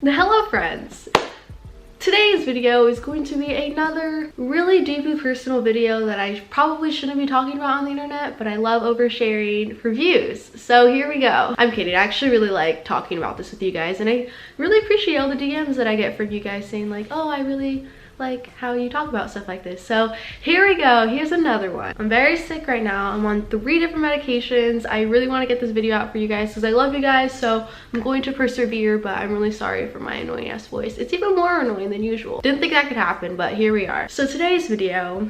Hello friends! Today's video is going to be another really deeply personal video that I probably shouldn't be talking about on the internet, but I love oversharing for views. So here we go. I'm kidding, I actually really like talking about this with you guys, and I really appreciate all the DMs that I get from you guys saying like, oh, I really like how you talk about stuff like this. So here we go. Here's another one. I'm very sick right now. I'm on 3 different medications. I really want to get this video out for you guys because I love you guys, so I'm going to persevere, but I'm really sorry for my annoying ass voice. It's even more annoying than usual. Didn't think that could happen, but here we are. So today's video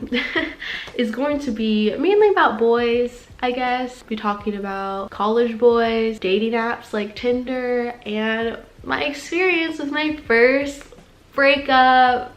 is going to be mainly about boys, I guess. Be talking about college boys, dating apps like Tinder, and my experience with my first breakup.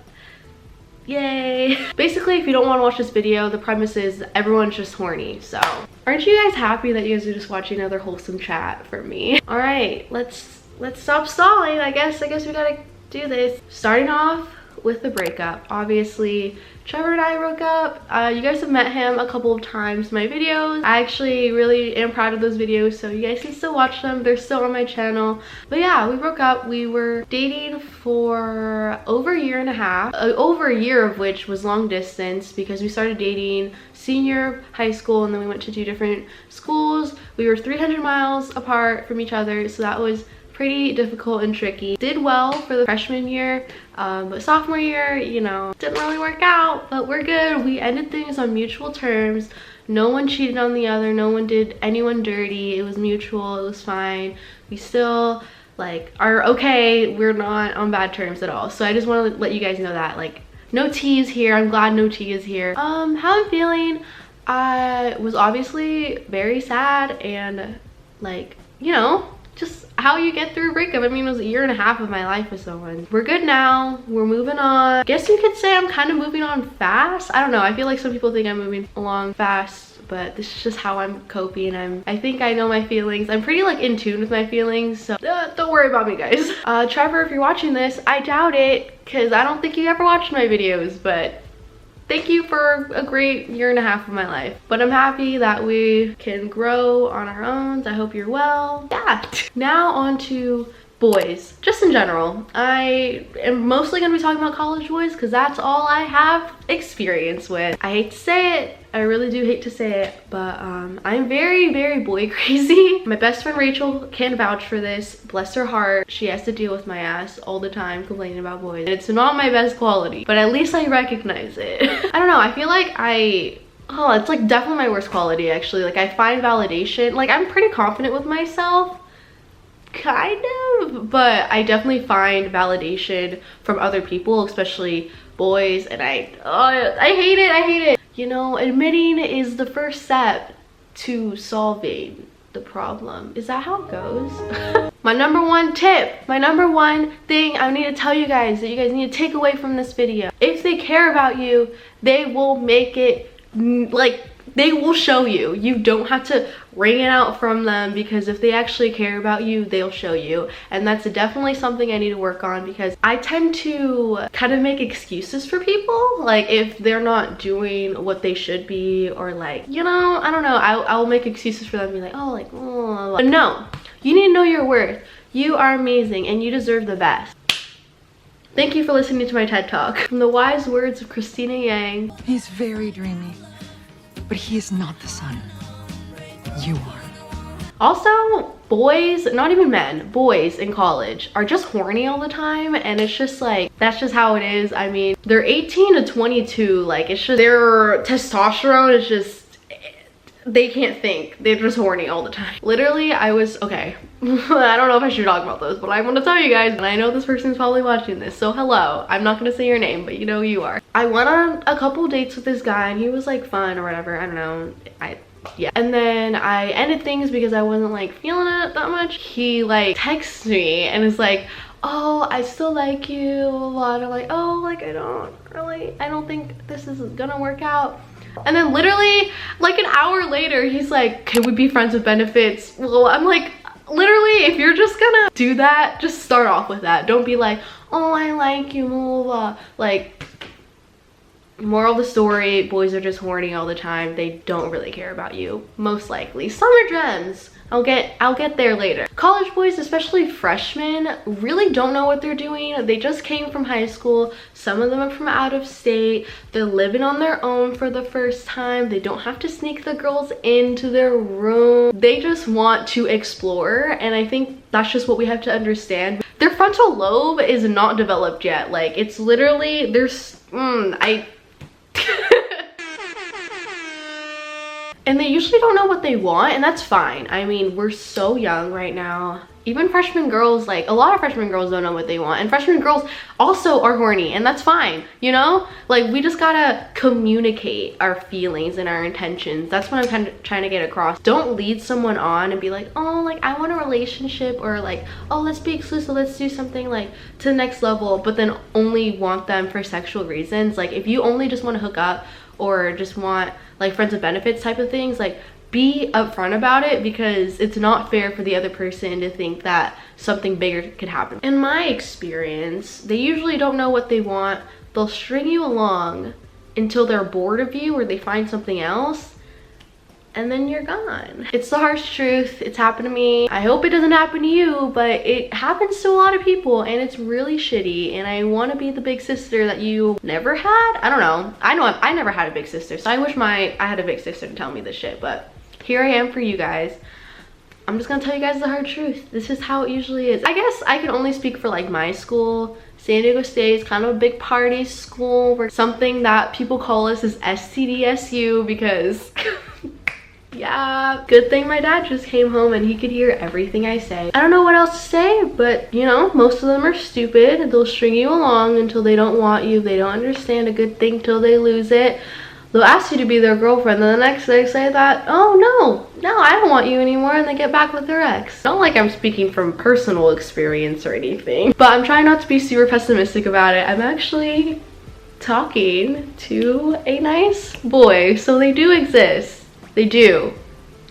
Yay. Basically, if you don't want to watch this video, the premise is everyone's just horny. So aren't you guys happy that you guys are just watching another wholesome chat from me? All right, let's stop stalling. I guess we gotta do this. Starting off with the breakup. Obviously, Trevor and I broke up. You guys have met him a couple of times in my videos. I actually really am proud of those videos, so you guys can still watch them. They're still on my channel. But yeah, we broke up. We were dating for over a year and a half. Over a year of which was long distance because we started dating senior high school and then we went to 2 different schools. We were 300 miles apart from each other, so that was pretty difficult and tricky. Did well for the freshman year, but sophomore year, you know, didn't really work out, but we're good. We ended things on mutual terms. No one cheated on the other. No one did anyone dirty. It was mutual. It was fine. We still like are okay. We're not on bad terms at all. So I just want to let you guys know that, like, no tea is here. I'm glad no tea is here. How I'm feeling, I was obviously very sad and, like, you know, just how you get through a breakup. I mean, it was a year and a half of my life with someone. We're good now. We're moving on. I guess you could say I'm kind of moving on fast. I don't know. I feel like some people think I'm moving along fast, but this is just how I'm coping. I think I know my feelings. I'm pretty like in tune with my feelings, so don't worry about me, guys. Trevor, if you're watching this, I doubt it because I don't think you ever watched my videos, but thank you for a great year and a half of my life. But I'm happy that we can grow on our own. I hope you're well. Yeah. Now on to boys, just in general. I am mostly gonna be talking about college boys because that's all I have experience with. I hate to say it, I really do hate to say it, but I'm very, very boy crazy. My best friend Rachel can vouch for this. Bless her heart. She has to deal with my ass all the time complaining about boys. It's not my best quality, but at least I recognize it. I don't know, I feel like it's like definitely my worst quality actually. Like, I find validation, like, I'm pretty confident with myself, kind of, but I definitely find validation from other people, especially boys, and I hate it. You know, admitting is the first step to solving the problem. Is that how it goes? My number one tip, my number one thing I need to tell you guys that you guys need to take away from this video: if they care about you, they will make it, like, they will show you. You don't have to wring it out from them, because if they actually care about you, they'll show you. And that's definitely something I need to work on, because I tend to kind of make excuses for people, like if they're not doing what they should be, or like, you know, I don't know, I'll make excuses for them, be like, oh, like, oh. But no, you need to know your worth. You are amazing and you deserve the best. Thank you for listening to my TED Talk. From the wise words of Christina Yang. He's very dreamy, but he is not the sun. You are. Also, boys, not even men, boys in college are just horny all the time, and it's just like, that's just how it is. I mean, they're 18 to 22, like, it's just, their testosterone is just, they can't think. They're just horny all the time. Literally, I was, okay, I don't know if I should talk about this, but I want to tell you guys, and I know this person's probably watching this, so hello. I'm not gonna say your name, but you know who you are. I went on a couple dates with this guy, and he was like fun or whatever, I don't know. Yeah, and then I ended things because I wasn't like feeling it that much. He like texts me and is like, oh, I still like you, blah, blah. And I'm like, oh, like, I don't think this is gonna work out. And then literally like an hour later, he's like, can we be friends with benefits? Well, I'm like, literally, if you're just gonna do that, just start off with that. Don't be like, oh, I like you, blah, blah. Like, moral of the story, boys are just horny all the time. They don't really care about you, most likely. Some are gems. I'll get there later. College boys, especially freshmen, really don't know what they're doing. They just came from high school. Some of them are from out of state. They're living on their own for the first time. They don't have to sneak the girls into their room. They just want to explore, and I think that's just what we have to understand. Their frontal lobe is not developed yet. Like, it's literally, and they usually don't know what they want, and that's fine. I mean, we're so young right now. Even freshman girls, like a lot of freshman girls don't know what they want, and freshman girls also are horny, and that's fine, you know? Like, we just gotta communicate our feelings and our intentions. That's what I'm kind of trying to get across. Don't lead someone on and be like, oh, like I want a relationship, or like, oh, let's be exclusive, let's do something like to the next level, but then only want them for sexual reasons. Like, if you only just want to hook up or just want like friends with benefits type of things, like be upfront about it, because it's not fair for the other person to think that something bigger could happen. In my experience, they usually don't know what they want. They'll string you along until they're bored of you or they find something else, and then you're gone. It's the harsh truth. It's happened to me. I hope it doesn't happen to you, but it happens to a lot of people, and it's really shitty, and I want to be the big sister that you never had. I don't know. I never had a big sister, so I wish I had a big sister to tell me this shit, but here I am for you guys. I'm just gonna tell you guys the hard truth. This is how it usually is. I guess I can only speak for like my school. San Diego State is kind of a big party school, where something that people call us is STDSU, because yeah, good thing my dad just came home and he could hear everything I say. I don't know what else to say, but you know, most of them are stupid. They'll string you along until they don't want you. They don't understand a good thing till they lose it. They'll ask you to be their girlfriend, then the next day say that, oh no, I don't want you anymore, and they get back with their ex. Not like I'm speaking from personal experience or anything, but I'm trying not to be super pessimistic about it. I'm actually talking to a nice boy, so they do exist. They do.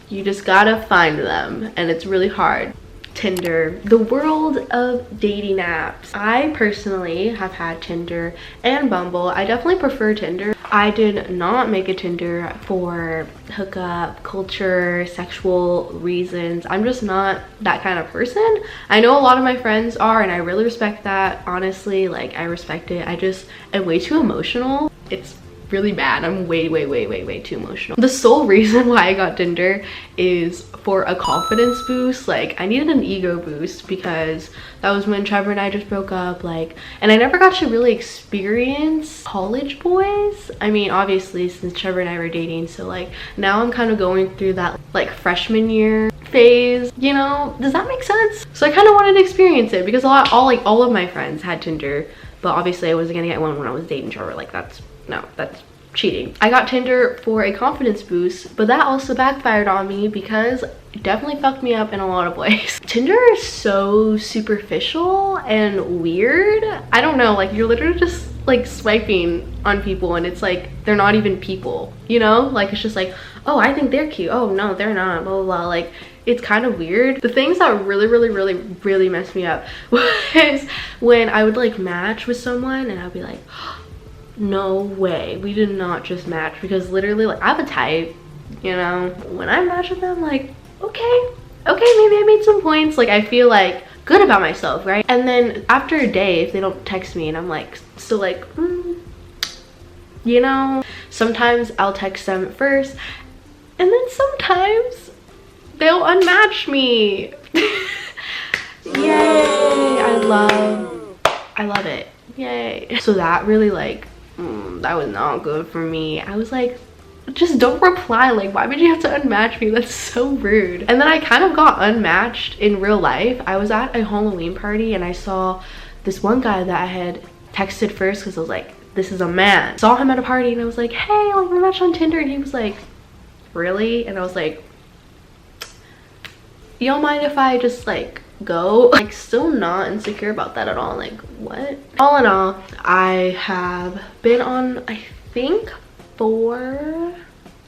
You just gotta find them, and it's really hard. Tinder, the world of dating apps. I personally have had Tinder and Bumble. I definitely prefer Tinder. I did not make a Tinder for hookup, culture, sexual reasons. I'm just not that kind of person. I know a lot of my friends are, and I really respect that. Honestly, like, I respect it. I just am way too emotional. It's really bad. I'm way too emotional. The sole reason why I got Tinder is for a confidence boost. Like, I needed an ego boost, because that was when Trevor and I just broke up, like, and I never got to really experience college boys. I mean, obviously, since Trevor and I were dating, so like now I'm kind of going through that like freshman year phase, you know? Does that make sense? So I kind of wanted to experience it, because all of my friends had Tinder, but obviously I wasn't gonna get one when I was dating Trevor. Like, that's cheating. I got Tinder for a confidence boost, but that also backfired on me, because it definitely fucked me up in a lot of ways. Tinder is so superficial and weird. I don't know, like, you're literally just like swiping on people, and it's like they're not even people, you know? Like, it's just like, oh, I think they're cute, oh no, they're not, blah blah blah. Like, it's kind of weird. The things that really messed me up was when I would like match with someone, and I'd be like, no way, we did not just match, because literally, like, I have a type, you know? When I match with them, like, okay, maybe I made some points, like, I feel like good about myself, right? And then after a day, if they don't text me, and I'm like still like, you know, sometimes I'll text them first, and then sometimes they'll unmatch me. Yay! I love it. Yay. So that really, like, that was not good for me. I was like, just don't reply. Like, why would you have to unmatch me? That's so rude. And then I kind of got unmatched in real life. I was at a Halloween party, and I saw this one guy that I had texted first, because I was like, this is a man. Saw him at a party, and I was like, hey, like, we matched on Tinder, and he was like, really? And I was like, you don't mind if I just like go? Like, still not insecure about that at all. Like, what? All in all, I have been on, I think, 4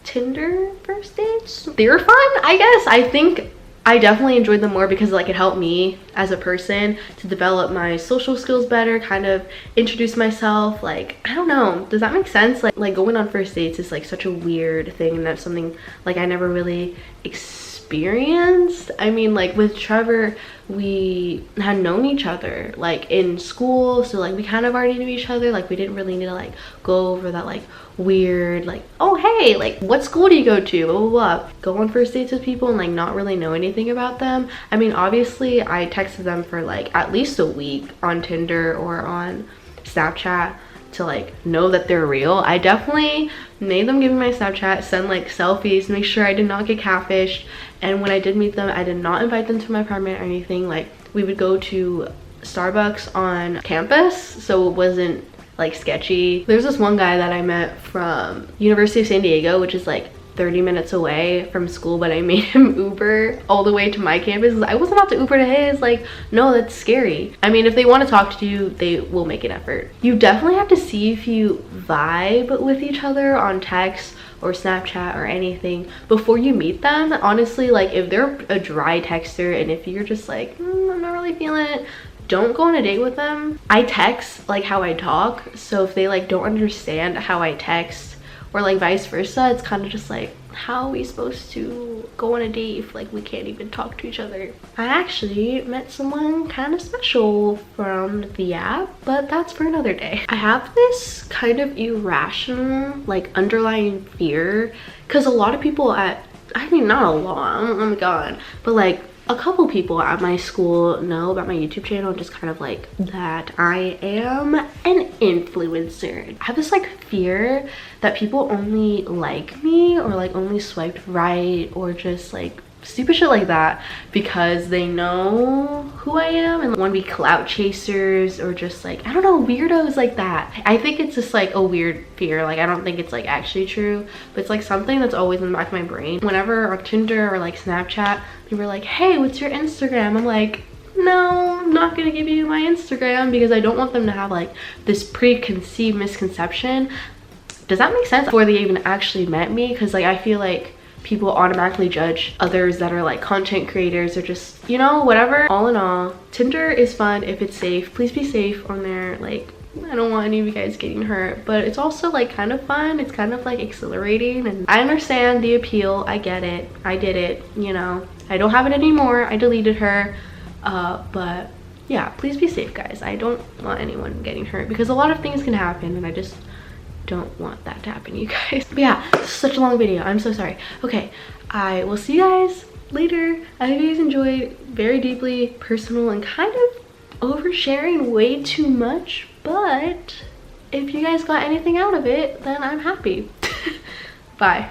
Tinder first dates. They were fun, I guess. I think I definitely enjoyed them more because, like, it helped me as a person to develop my social skills better, kind of introduce myself. Like, I don't know, does that make sense? Like going on first dates is like such a weird thing, and that's something like I never really experienced experienced. I mean, like with Trevor, we had known each other like in school, so like we kind of already knew each other. Like we didn't really need to like go over that like weird like, oh hey, like what school do you go to, blah blah blah, go on first dates with people and like not really know anything about them. I mean, obviously I texted them for like at least a week on Tinder or on Snapchat to like know that they're real. I definitely made them give me my Snapchat, send like selfies, make sure I did not get catfished. And when I did meet them, I did not invite them to my apartment or anything. Like we would go to Starbucks on campus, so it wasn't like sketchy. There's this one guy that I met from University of San Diego, which is like 30 minutes away from school, but I made him Uber all the way to my campus. I wasn't about to Uber to his. Like, no, that's scary. I mean, if they want to talk to you, they will make an effort. You definitely have to see if you vibe with each other on text or Snapchat or anything before you meet them. Honestly, like if they're a dry texter and if you're just like, I'm not really feeling it, don't go on a date with them. I text like how I talk, so if they like don't understand how I text or like vice versa, it's kind of just like, how are we supposed to go on a date if like we can't even talk to each other? I actually met someone kind of special from the app, but that's for another day. I have this kind of irrational like underlying fear because a lot of people at, I mean not a lot, oh my god, but like a couple people at my school know about my YouTube channel, just kind of like that I am an influencer. I have this like fear that people only like me or like only swiped right or just like stupid shit like that because they know who I am and want to be clout chasers or just like, I don't know, weirdos like that. I think it's just like a weird fear. Like I don't think it's like actually true, but it's like something that's always in the back of my brain. Whenever on Tinder or like Snapchat, people are like, hey, what's your Instagram? I'm like, no, I'm not gonna give you my Instagram because I don't want them to have like this preconceived misconception. Does that make sense? Before they even actually met me, because like I feel like people automatically judge others that are like content creators or just, you know, whatever. All in all, Tinder is fun if it's safe. Please be safe on there. Like I don't want any of you guys getting hurt, but it's also like kind of fun. It's kind of like exhilarating and I understand the appeal. I get it. I did it, you know. I don't have it anymore. I deleted her, but yeah, please be safe guys. I don't want anyone getting hurt because a lot of things can happen and I just don't want that to happen, you guys. But yeah, such a long video, I'm so sorry. Okay, I will see you guys later. I hope you guys enjoyed. Very deeply personal and kind of oversharing way too much, but if you guys got anything out of it, then I'm happy. Bye.